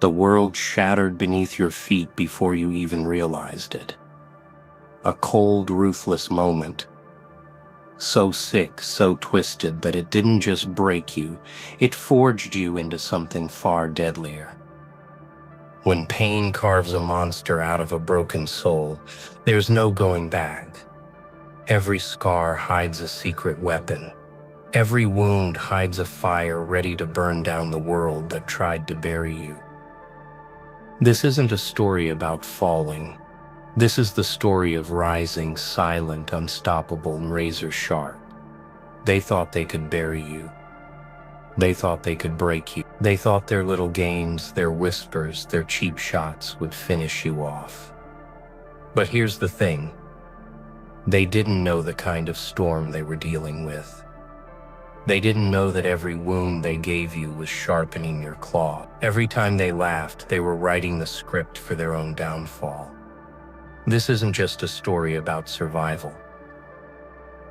The world shattered beneath your feet before you even realized it. A cold, ruthless moment. So sick, so twisted that it didn't just break you, it forged you into something far deadlier. When pain carves a monster out of a broken soul, there's no going back. Every scar hides a secret weapon. Every wound hides a fire ready to burn down the world that tried to bury you. This isn't a story about falling. This is the story of rising, silent, unstoppable, and razor sharp. They thought they could bury you. They thought they could break you. They thought their little games, their whispers, their cheap shots would finish you off. But here's the thing. They didn't know the kind of storm they were dealing with. They didn't know that every wound they gave you was sharpening your claw. Every time they laughed, they were writing the script for their own downfall. This isn't just a story about survival.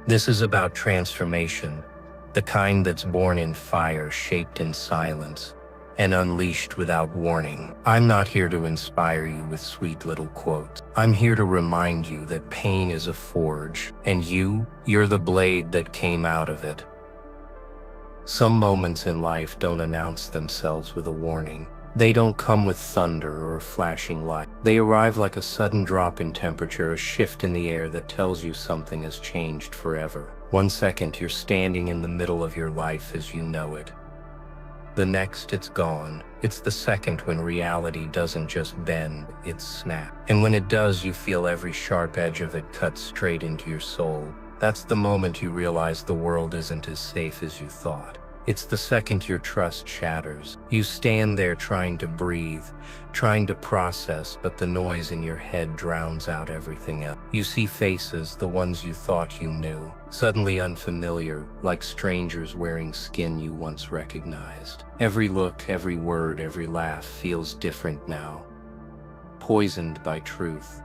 This is about transformation, the kind that's born in fire, shaped in silence, and unleashed without warning. I'm not here to inspire you with sweet little quotes. I'm here to remind you that pain is a forge, and you're the blade that came out of it. Some moments in life don't announce themselves with a warning. They don't come with thunder or a flashing light. They arrive like a sudden drop in temperature, a shift in the air that tells you something has changed forever. 1 second, you're standing in the middle of your life as you know it. The next, it's gone. It's the second when reality doesn't just bend, it snaps. And when it does, you feel every sharp edge of it cut straight into your soul. That's the moment you realize the world isn't as safe as you thought. It's the second your trust shatters. You stand there trying to breathe, trying to process, but the noise in your head drowns out everything else. You see faces, the ones you thought you knew, suddenly unfamiliar, like strangers wearing skin you once recognized. Every look, every word, every laugh feels different now, poisoned by truth.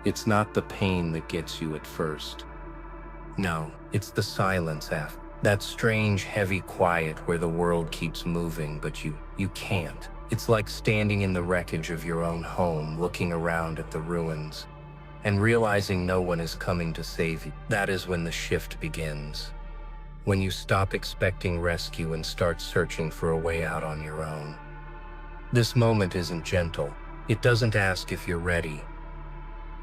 It's not the pain that gets you at first. No, it's the silence after. That strange, heavy quiet where the world keeps moving, but you can't. It's like standing in the wreckage of your own home, looking around at the ruins, and realizing no one is coming to save you. That is when the shift begins. When you stop expecting rescue and start searching for a way out on your own. This moment isn't gentle. It doesn't ask if you're ready.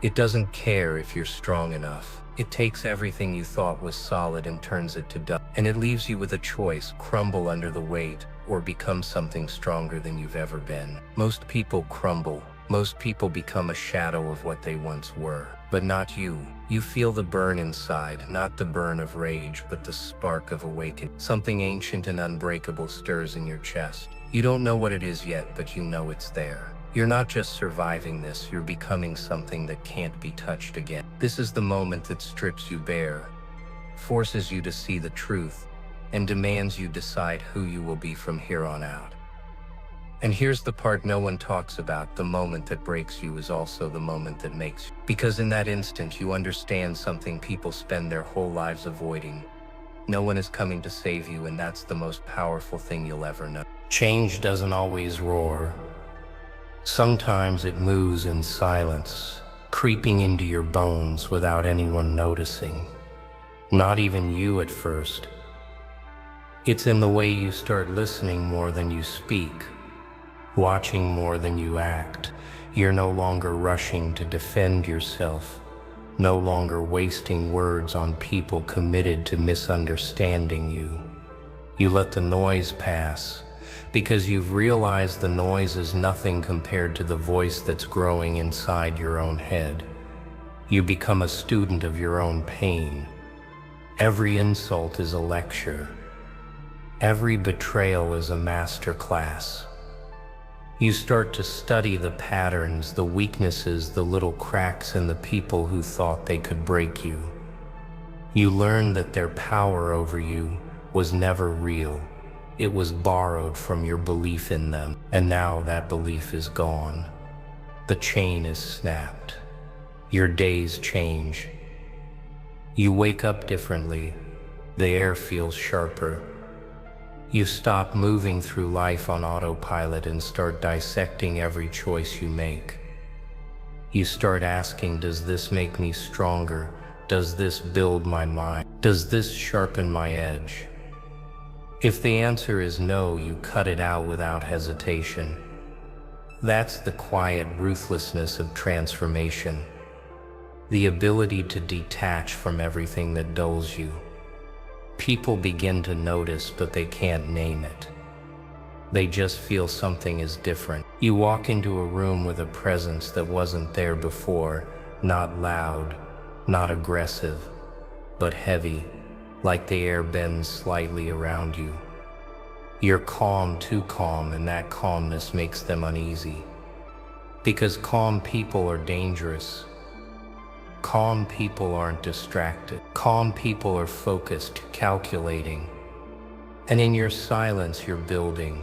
It doesn't care if you're strong enough. It takes everything you thought was solid and turns it to dust. And it leaves you with a choice: crumble under the weight or become something stronger than you've ever been. Most people crumble. Most people become a shadow of what they once were. But not you. You feel the burn inside, not the burn of rage, but the spark of awakening. Something ancient and unbreakable stirs in your chest. You don't know what it is yet, but you know it's there. You're not just surviving this, you're becoming something that can't be touched again. This is the moment that strips you bare, forces you to see the truth, and demands you decide who you will be from here on out. And here's the part no one talks about: the moment that breaks you is also the moment that makes you. Because in that instant, you understand something people spend their whole lives avoiding. No one is coming to save you, and that's the most powerful thing you'll ever know. Change doesn't always roar. Sometimes it moves in silence, creeping into your bones without anyone noticing. Not even you at first. It's in the way you start listening more than you speak, watching more than you act. You're no longer rushing to defend yourself, no longer wasting words on people committed to misunderstanding you. You let the noise pass, because you've realized the noise is nothing compared to the voice that's growing inside your own head. You become a student of your own pain. Every insult is a lecture. Every betrayal is a master class. You start to study the patterns, the weaknesses, the little cracks in the people who thought they could break you. You learn that their power over you was never real. It was borrowed from your belief in them, and now that belief is gone. The chain is snapped. Your days change. You wake up differently. The air feels sharper. You stop moving through life on autopilot and start dissecting every choice you make. You start asking, does this make me stronger? Does this build my mind? Does this sharpen my edge? If the answer is no, you cut it out without hesitation. That's the quiet ruthlessness of transformation. The ability to detach from everything that dulls you. People begin to notice, but they can't name it. They just feel something is different. You walk into a room with a presence that wasn't there before, not loud, not aggressive, but heavy, like the air bends slightly around you. You're calm, too calm, and that calmness makes them uneasy. Because calm people are dangerous. Calm people aren't distracted. Calm people are focused, calculating. And in your silence, you're building.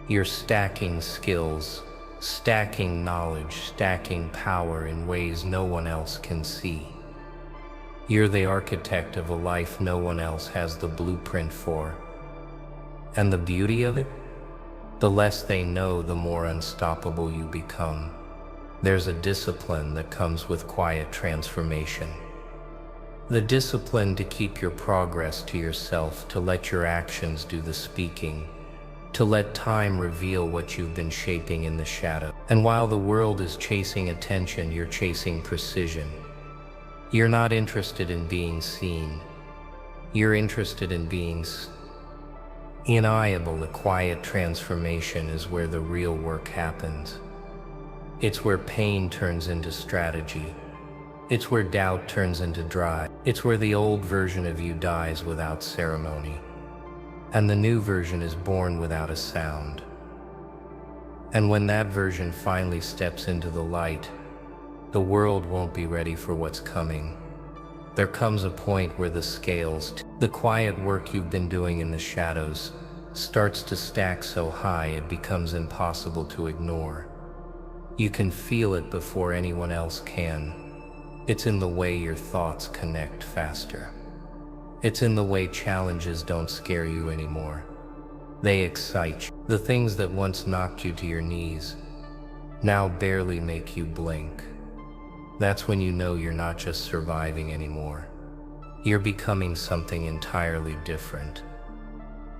You're stacking skills, stacking knowledge, stacking power in ways no one else can see. You're the architect of a life no one else has the blueprint for. And the beauty of it? The less they know, the more unstoppable you become. There's a discipline that comes with quiet transformation. The discipline to keep your progress to yourself, to let your actions do the speaking, to let time reveal what you've been shaping in the shadow. And while the world is chasing attention, you're chasing precision. You're not interested in being seen. You're interested in being undeniable. A quiet transformation is where the real work happens. It's where pain turns into strategy. It's where doubt turns into drive. It's where the old version of you dies without ceremony, and the new version is born without a sound. And when that version finally steps into the light, the world won't be ready for what's coming. There comes a point where the scales, the quiet work you've been doing in the shadows, starts to stack so high it becomes impossible to ignore. You can feel it before anyone else can. It's in the way your thoughts connect faster. It's in the way challenges don't scare you anymore. They excite you. The things that once knocked you to your knees now barely make you blink. That's when you know you're not just surviving anymore. You're becoming something entirely different.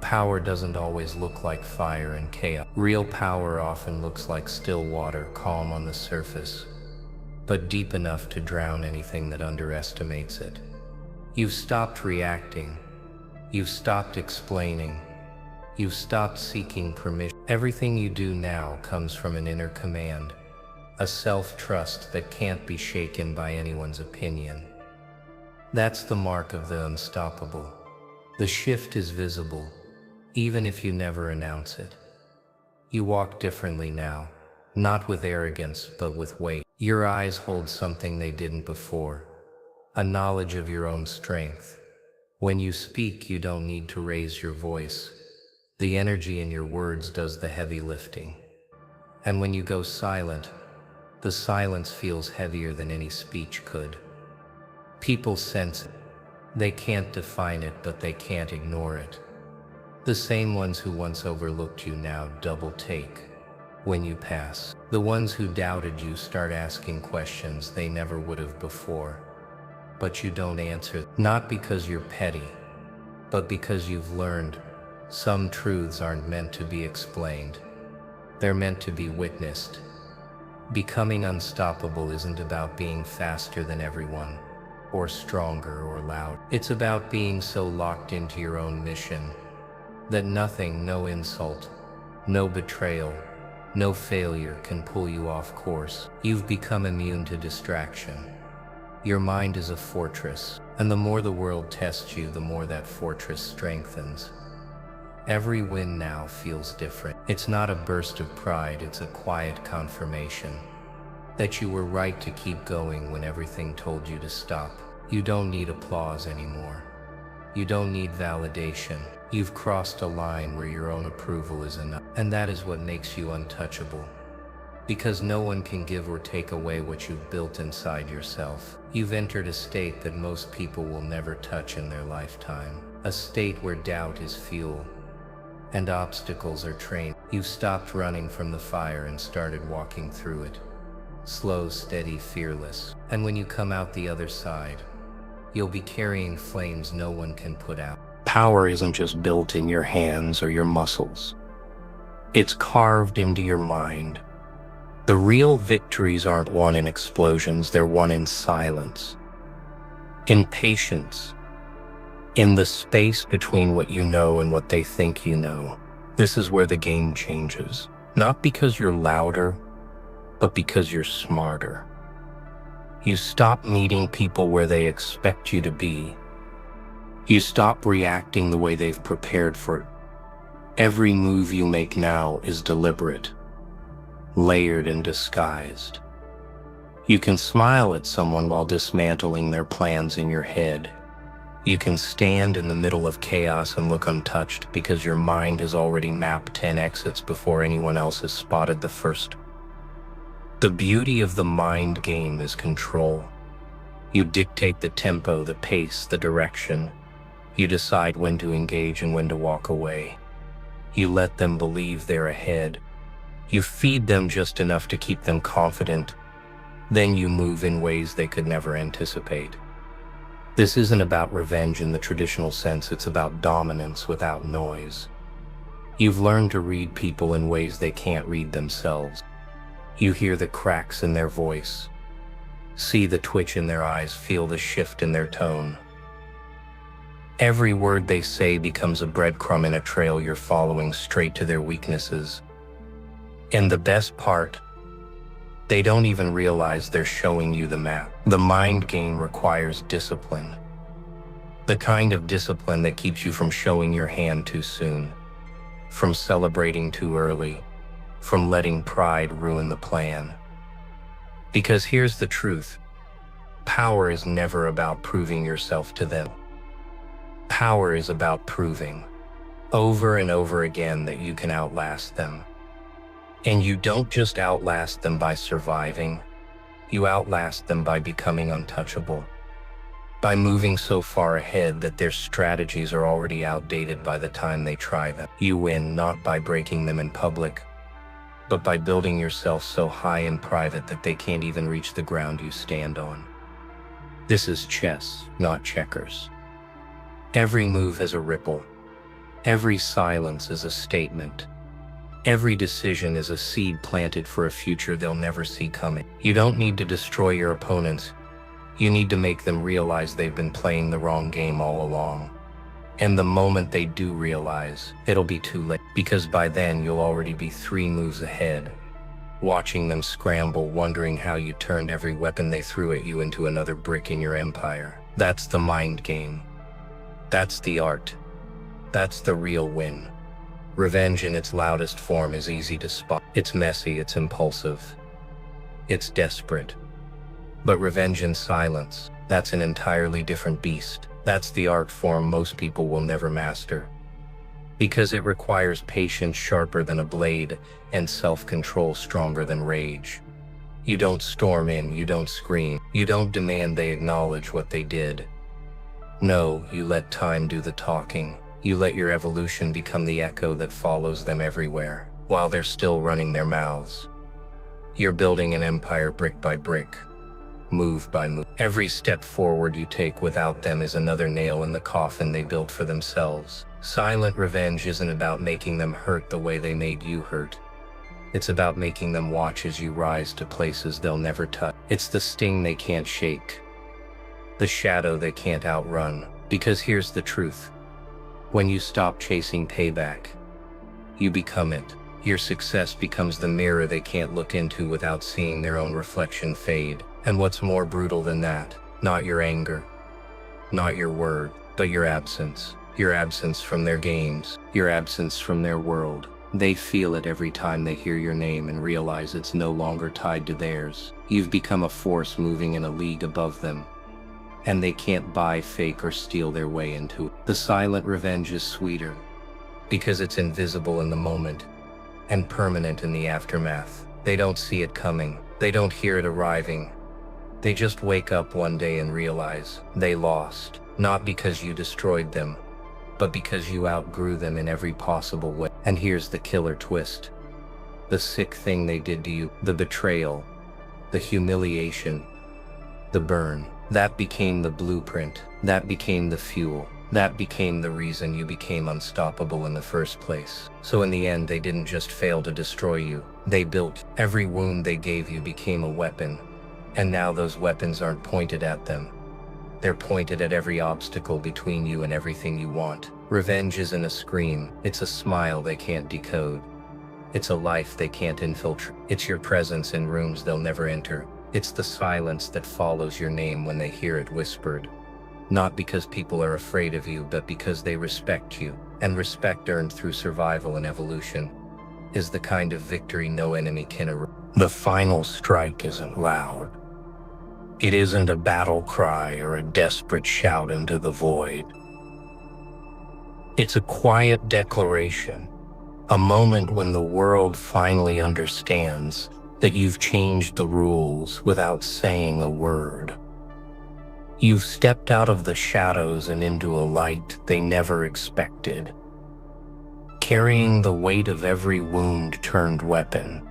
Power doesn't always look like fire and chaos. Real power often looks like still water, calm on the surface, but deep enough to drown anything that underestimates it. You've stopped reacting. You've stopped explaining. You've stopped seeking permission. Everything you do now comes from an inner command, a self-trust that can't be shaken by anyone's opinion. That's the mark of the unstoppable. The shift is visible, even if you never announce it. You walk differently now, not with arrogance, but with weight. Your eyes hold something they didn't before, a knowledge of your own strength. When you speak, you don't need to raise your voice. The energy in your words does the heavy lifting. And when you go silent, the silence feels heavier than any speech could. People sense it. They can't define it, but they can't ignore it. The same ones who once overlooked you now double take when you pass. The ones who doubted you start asking questions they never would have before. But you don't answer, not because you're petty, but because you've learned some truths aren't meant to be explained. They're meant to be witnessed. Becoming unstoppable isn't about being faster than everyone, or stronger or loud. It's about being so locked into your own mission that nothing, no insult, no betrayal, no failure can pull you off course. You've become immune to distraction. Your mind is a fortress, and the more the world tests you, the more that fortress strengthens. Every win now feels different. It's not a burst of pride, it's a quiet confirmation that you were right to keep going when everything told you to stop. You don't need applause anymore. You don't need validation. You've crossed a line where your own approval is enough. And that is what makes you untouchable. Because no one can give or take away what you've built inside yourself. You've entered a state that most people will never touch in their lifetime. A state where doubt is fuel, and obstacles are trained. You've stopped running from the fire and started walking through it. Slow, steady, fearless. And when you come out the other side, you'll be carrying flames no one can put out. Power isn't just built in your hands or your muscles. It's carved into your mind. The real victories aren't won in explosions, they're won in silence, in patience, in the space between what you know and what they think you know. This is where the game changes. Not because you're louder, but because you're smarter. You stop meeting people where they expect you to be. You stop reacting the way they've prepared for it. Every move you make now is deliberate, layered and disguised. You can smile at someone while dismantling their plans in your head. You can stand in the middle of chaos and look untouched because your mind has already mapped 10 exits before anyone else has spotted the first. The beauty of the mind game is control. You dictate the tempo, the pace, the direction. You decide when to engage and when to walk away. You let them believe they're ahead. You feed them just enough to keep them confident. Then you move in ways they could never anticipate. This isn't about revenge in the traditional sense, it's about dominance without noise. You've learned to read people in ways they can't read themselves. You hear the cracks in their voice, see the twitch in their eyes, feel the shift in their tone. Every word they say becomes a breadcrumb in a trail you're following straight to their weaknesses. And the best part, they don't even realize they're showing you the map. The mind game requires discipline. The kind of discipline that keeps you from showing your hand too soon, from celebrating too early, from letting pride ruin the plan. Because here's the truth, power is never about proving yourself to them. Power is about proving, over and over again, that you can outlast them. And you don't just outlast them by surviving, you outlast them by becoming untouchable. By moving so far ahead that their strategies are already outdated by the time they try them. You win not by breaking them in public, but by building yourself so high in private that they can't even reach the ground you stand on. This is chess, not checkers. Every move has a ripple. Every silence is a statement. Every decision is a seed planted for a future they'll never see coming. You don't need to destroy your opponents. You need to make them realize they've been playing the wrong game all along. And the moment they do realize, it'll be too late, because by then you'll already be 3 moves ahead, watching them scramble, wondering how you turned every weapon they threw at you into another brick in your empire. That's the mind game. That's the art. That's the real win. Revenge in its loudest form is easy to spot. It's messy, it's impulsive, it's desperate. But revenge in silence, that's an entirely different beast. That's the art form most people will never master. Because it requires patience sharper than a blade and self-control stronger than rage. You don't storm in, you don't scream, you don't demand they acknowledge what they did. No, you let time do the talking. You let your evolution become the echo that follows them everywhere, while they're still running their mouths. You're building an empire brick by brick, move by move. Every step forward you take without them is another nail in the coffin they built for themselves. Silent revenge isn't about making them hurt the way they made you hurt. It's about making them watch as you rise to places they'll never touch. It's the sting they can't shake, the shadow they can't outrun. Because here's the truth. When you stop chasing payback, you become it. Your success becomes the mirror they can't look into without seeing their own reflection fade. And what's more brutal than that? Not your anger, not your word, but your absence. Your absence from their games, your absence from their world. They feel it every time they hear your name and realize it's no longer tied to theirs. You've become a force moving in a league above them, and they can't buy, fake, or steal their way into it. The silent revenge is sweeter, because it's invisible in the moment, and permanent in the aftermath. They don't see it coming, they don't hear it arriving. They just wake up one day and realize they lost, not because you destroyed them, but because you outgrew them in every possible way. And here's the killer twist. The sick thing they did to you, the betrayal, the humiliation, the burn, that became the blueprint, that became the fuel, that became the reason you became unstoppable in the first place. So in the end, they didn't just fail to destroy you, they built. Every wound they gave you became a weapon. And now those weapons aren't pointed at them. They're pointed at every obstacle between you and everything you want. Revenge isn't a scream, it's a smile they can't decode. It's a life they can't infiltrate. It's your presence in rooms they'll never enter. It's the silence that follows your name when they hear it whispered. Not because people are afraid of you, but because they respect you. And respect earned through survival and evolution is the kind of victory no enemy can erase. The final strike isn't loud. It isn't a battle cry or a desperate shout into the void. It's a quiet declaration, a moment when the world finally understands that you've changed the rules without saying a word. You've stepped out of the shadows and into a light they never expected, carrying the weight of every wound-turned weapon.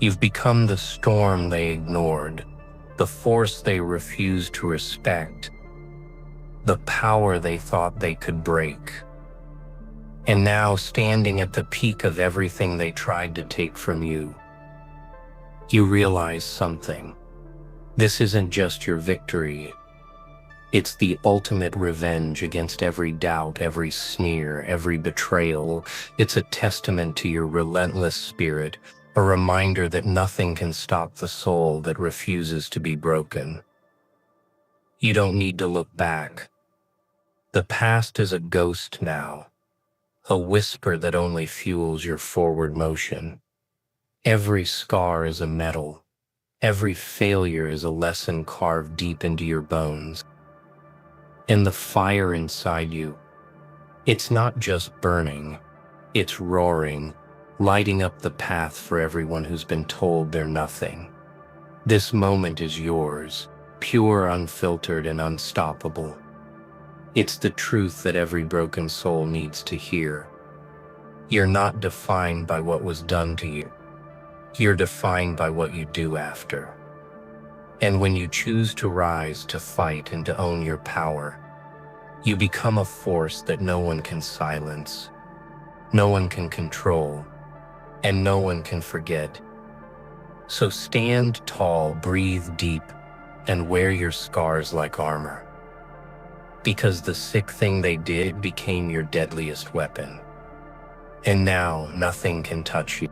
You've become the storm they ignored, the force they refused to respect, the power they thought they could break. And now, standing at the peak of everything they tried to take from you, you realize something. This isn't just your victory. It's the ultimate revenge against every doubt, every sneer, every betrayal. It's a testament to your relentless spirit, a reminder that nothing can stop the soul that refuses to be broken. You don't need to look back. The past is a ghost now, a whisper that only fuels your forward motion. Every scar is a medal. Every failure is a lesson carved deep into your bones. And the fire inside you, it's not just burning, it's roaring, lighting up the path for everyone who's been told they're nothing. This moment is yours, pure, unfiltered, and unstoppable. It's the truth that every broken soul needs to hear. You're not defined by what was done to you. You're defined by what you do after. And when you choose to rise, to fight, and to own your power, you become a force that no one can silence, no one can control, and no one can forget. So stand tall, breathe deep, and wear your scars like armor. Because the sick thing they did became your deadliest weapon. And now nothing can touch you.